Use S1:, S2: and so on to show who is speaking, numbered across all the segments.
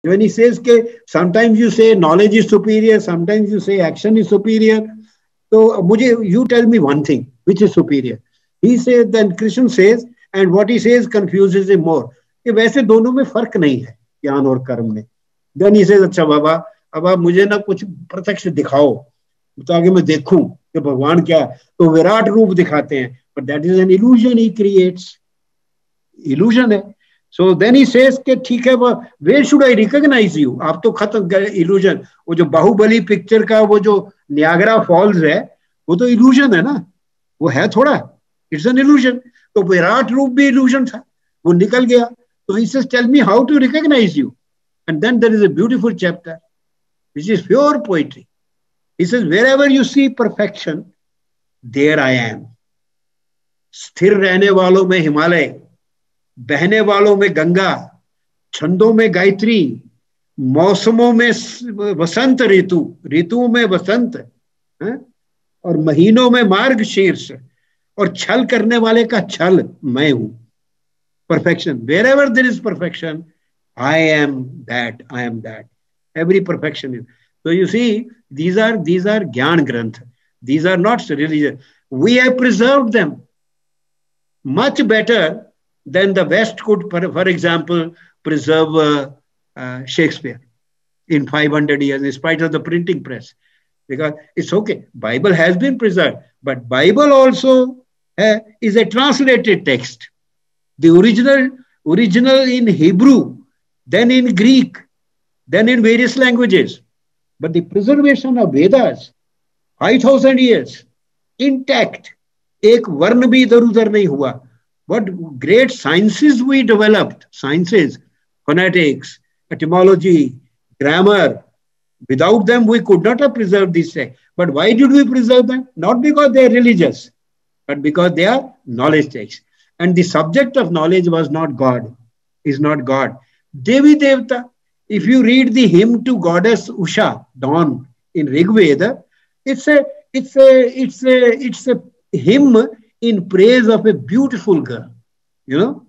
S1: When he says that sometimes you say knowledge is superior, sometimes you say action is superior. So you tell me one thing, which is superior? He says, then Krishna says, and what he says confuses him more. कि वैसे दोनों में फर्क नहीं है ज्ञान और कर्म में. Then he says, अच्छा बाबा, अब आप मुझे ना कुछ प्रत्यक्ष दिखाओ ताकि मैं देखूं कि भगवान क्या है. तो विराट रूप दिखाते हैं, but that is an illusion he creates. Illusion है. So then he says कि ठीक है, where should I recognize you? आप तो खत्म illusion. वो जो बाहुबली पिक्चर का वो जो नियाग्रा फॉल्स है, वो तो illusion है ना, वो है थोड़ा. It's an illusion. तो विराट रूप भी illusion था, वो निकल गया. So he says, tell me how to recognize you. And then there is a beautiful chapter, which is pure poetry. He says, wherever you see perfection, there I am. स्थिर रहने वालों में हिमालय, बहने वालों में गंगा, छंदों में गायत्री, मौसमों में वसंत ऋतु, ऋतुओं में वसंत, और महीनों में मार्ग शीर्ष, और छल करने वाले का छल मैं हूं. Perfection. Wherever there is perfection, I am that. I am that. Every perfection is. So you see, these are Gyan Granth. These are not religious. We have preserved them much better than the West could, for example, preserve Shakespeare in 500 years, in spite of the printing press. Because it's okay. Bible has been preserved, but Bible also is a translated text. The original in Hebrew, then in Greek, then in various languages. But the preservation of Vedas, 5,000 years, intact. एक वर्ण भी इधर उधर नहीं हुआ. What great sciences we developed, sciences, phonetics, etymology, grammar. Without them, we could not have preserved these texts. But why did we preserve them? Not because they are religious, but because they are knowledge texts. And the subject of knowledge was not God, is not God. Devi Devta, if you read the hymn to goddess Usha, dawn, in Rig Veda, it's a hymn in praise of a beautiful girl. You know,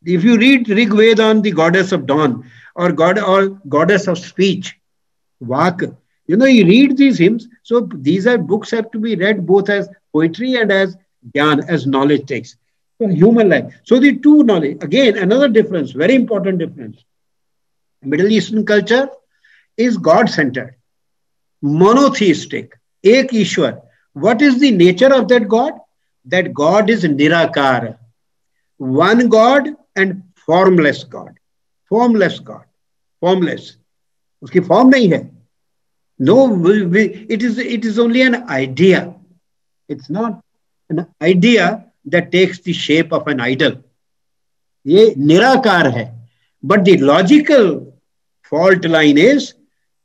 S1: if you read Rig Veda on the goddess of dawn or goddess of speech, Vak, you know, you read these hymns. So these books have to be read both as poetry and as Gyan, as knowledge texts. Human life. So the two knowledge, again, another difference, very important difference. Middle Eastern culture is God-centered, monotheistic, Ek Ishwar. What is the nature of that God? That God is Nirakara, one God and formless God. Formless God. Formless. Uski form nahi hai. No, it is only an idea. It's not an idea that takes the shape of an idol. ये निराकार है. But the logical fault line is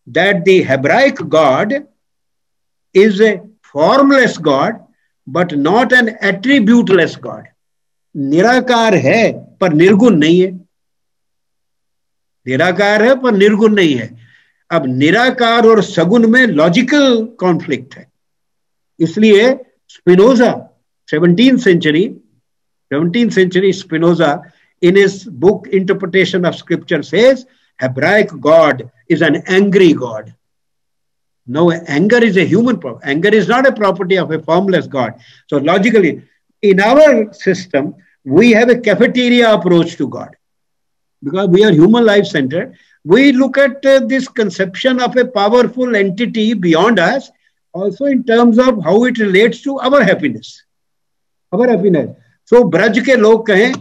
S1: that the Hebraic God is a formless God, but not an attributeless God. निराकार है पर निर्गुण नहीं है. निराकार है पर निर्गुण नहीं है. अब निराकार और सगुण में लॉजिकल कॉन्फ्लिक्ट है. इसलिए Spinoza 17th century Spinoza, in his book Interpretation of Scripture, says Hebraic God is an angry God. No, anger is a human problem. Anger is not a property of a formless God. So logically, in our system, we have a cafeteria approach to God. Because we are human life centered, we look at this conception of a powerful entity beyond us, also in terms of how it relates to our happiness. Our happiness. So Braj के लोग कहें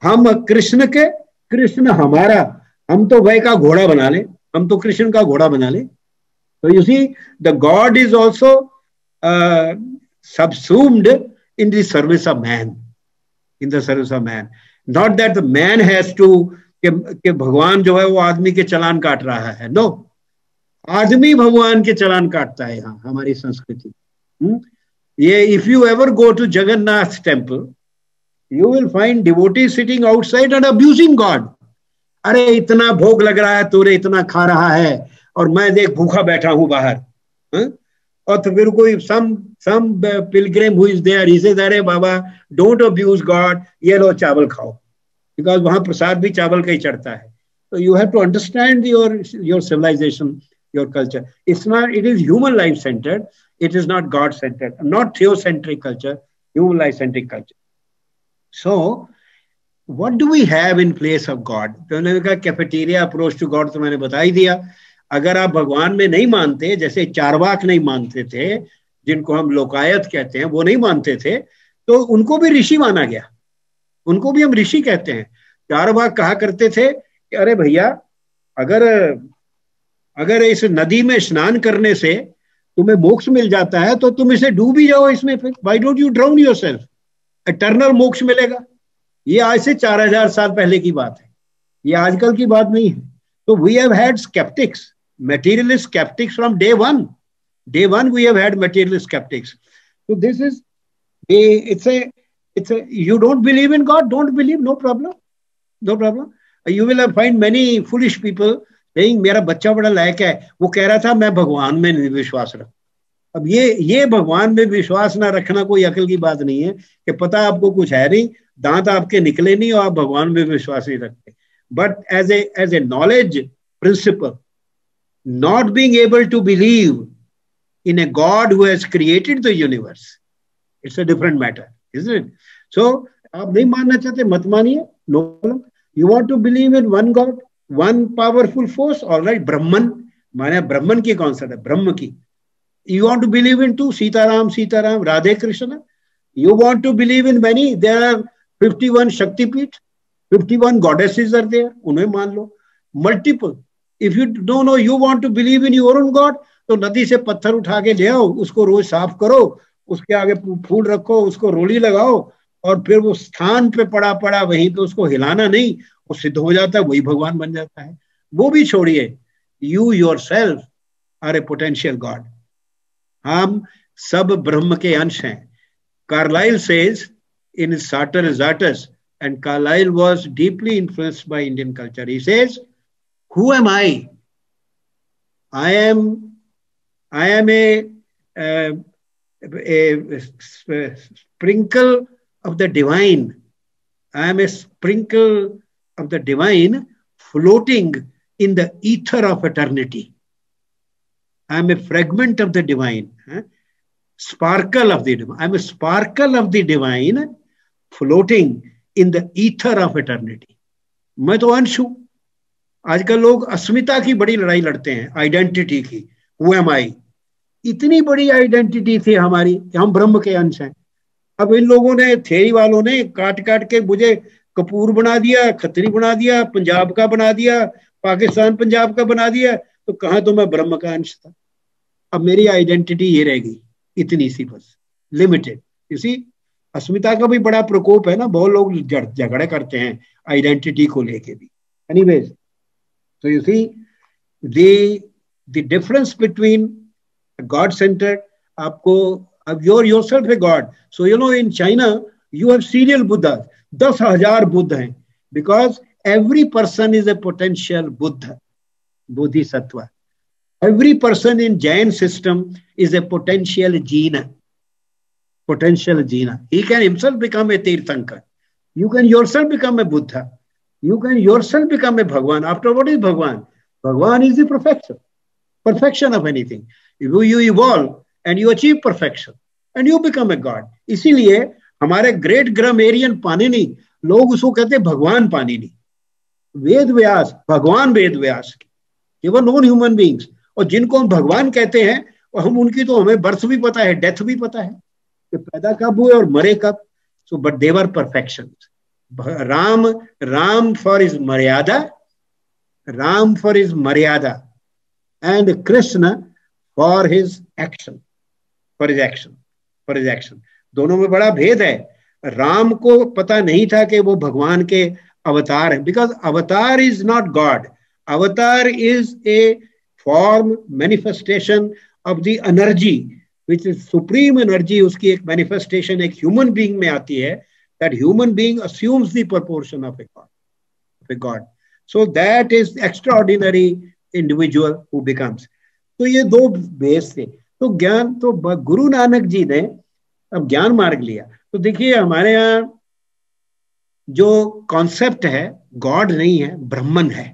S1: हम कृष्ण के, कृष्ण हमारा, हम तो वह का घोड़ा बना ले, हम तो कृष्ण का घोड़ा बना ले. So you see, the God is also subsumed in the service of man. In the service of man. Not that the man has to, कि भगवान जो है वो आदमी के चालान काट रहा है. No. आदमी भगवान के चालान काटता है यहाँ हमारी संस्कृति. If you ever go to Jagannath temple, you will find devotees sitting outside and abusing God. अरे इतना भोग लग रहा है, तूने इतना खा रहा है और मैं देख भूखा बैठा हूं बाहर. और तो फिर कोई some pilgrim who is there, he says, अरे बाबा, don't abuse God, ये लो चावल खाओ. Because वहां प्रसाद भी चावल का ही चढ़ता है. So you have to understand your civilization, your culture. It's not, it is human life centered. It is not God centered, not theocentric culture, human life centric culture. So what do we have in place of God? तो उन्होंने कहा cafeteria approach to God, तो मैंने बता ही दिया. अगर आप भगवान में नहीं मानते, जैसे चारवाक नहीं मानते थे, जिनको हम लोकायत कहते हैं, वो नहीं मानते थे, तो उनको भी ऋषि माना गया. उनको भी हम ऋषि कहते हैं. चारवाक कहा करते थे कि अरे भैया, अगर इस नदी में स्नान करने से तुम्हें मोक्ष मिल जाता है तो तुम इसे डूब ही जाओ इसमें. फिर why don't you drown yourself, eternal मोक्ष मिलेगा. ये आज से 4000 साल पहले की बात है, ये आजकल की बात नहीं है. तो we have had skeptics, materialist skeptics from day one. Day one we have had materialist skeptics. So this is it's a you don't believe in God, don't believe, no problem, no problem. You will find many foolish people saying मेरा बच्चा बड़ा लायक है, वो कह रहा था मैं भगवान में नहीं विश्वास रखता. अब ये भगवान में विश्वास ना रखना कोई अकल की बात नहीं है कि पता आपको कुछ है नहीं, दांत आपके निकले नहीं और आप भगवान में विश्वास नहीं रखते. But as a knowledge principle, not being able to believe in a God who has created the universe, it's a different matter, isn't it? So आप नहीं मानना चाहते, मत मानिए, no problem. You want to believe in one God, one powerful force, all right. ब्रह्मन माने ब्रह्मन की concept है, ब्रह्म की. You want to believe in two, Sitaram, Radhe Krishna. You want to believe in many, there are 51 शक्तिपीठ, 51 goddesses are there, उन्हें मान लो. Multiple. If you don't know, you want to believe in your own God, तो नदी से पत्थर उठा के ले आओ, उसको रोज साफ करो, उसके आगे फूल रखो, उसको रोली लगाओ, और फिर वो स्थान पे पड़ा वहीं पे उसको हिलाना नहीं, वो सिद्ध हो जाता है, वही भगवान बन जाता है. वो भी छोड़िए, you yourself are a potential God. हम सब ब्रह्म के अंश हैं. Carlyle says in his Sartor Resartus, and Carlyle was deeply influenced by Indian culture. He says, who am I? I am a sprinkle of the divine. I am a sprinkle of the divine floating in the ether of eternity. I am a fragment of the divine, sparkle of the divine. I am a sparkle of the divine floating in the ether of eternity. मैं तो अंश हूं. आजकल लोग अस्मिता की बड़ी लड़ाई लड़ते हैं, आइडेंटिटी की. Who am I? इतनी बड़ी आइडेंटिटी थी हमारी कि हम ब्रह्म के अंश हैं. अब इन लोगों ने, थ्योरी वालों ने काट के मुझे कपूर बना दिया, खत्री बना दिया, पंजाब का बना दिया, पाकिस्तान पंजाब का बना दिया, तो कहा तो मैं ब्रह्म का अंश था. अब मेरी आइडेंटिटी ये रह गई, इतनी सी बस, लिमिटेड. इसी अस्मिता का भी बड़ा प्रकोप है ना, बहुत लोग झगड़े करते हैं आइडेंटिटी को लेके भी. Anyways, so you see the difference between God-centered, आपको, अब you're yourself a God. So you know in China you have serial Buddhas, 10,000 Buddha हैं, because every person is a potential Buddha, Bodhisattva. Every person in Jain system is a potential Jina. He can himself become a Tirthankar. You can yourself become a Buddha. You can yourself become a Bhagwan. After what is Bhagwan? Bhagwan is the perfection of anything. You evolve and you achieve perfection and you become a God. इसीलिए हमारे great grammarian Panini, लोग उसको कहते हैं भगवान पाणिनि. वेद व्यास, भगवान वेद व्यास, ये वो नॉन ह्यूमन बींग्स. और जिनको हम भगवान कहते हैं, और हम उनकी तो हमें बर्थ भी पता है, डेथ भी पता है कि पैदा कब हुए और मरे कब. So but they were perfection. Ram for his Maryada, and Krishna for his action, दोनों में बड़ा भेद है. राम को पता नहीं था कि वो भगवान के अवतार हैं, because avatar is not God. Avatar is a form, manifestation of the energy, which is supreme energy. उसकी एक manifestation एक human being में आती है. That human being assumes the proportion of a God. So that is extraordinary individual who becomes. तो ये दो base थे. तो ज्ञान, तो गुरु नानक जी ने अब ज्ञान मार्ग लिया. तो देखिए हमारे यहाँ जो कॉन्सेप्ट है, गॉड नहीं है, ब्रह्मन है.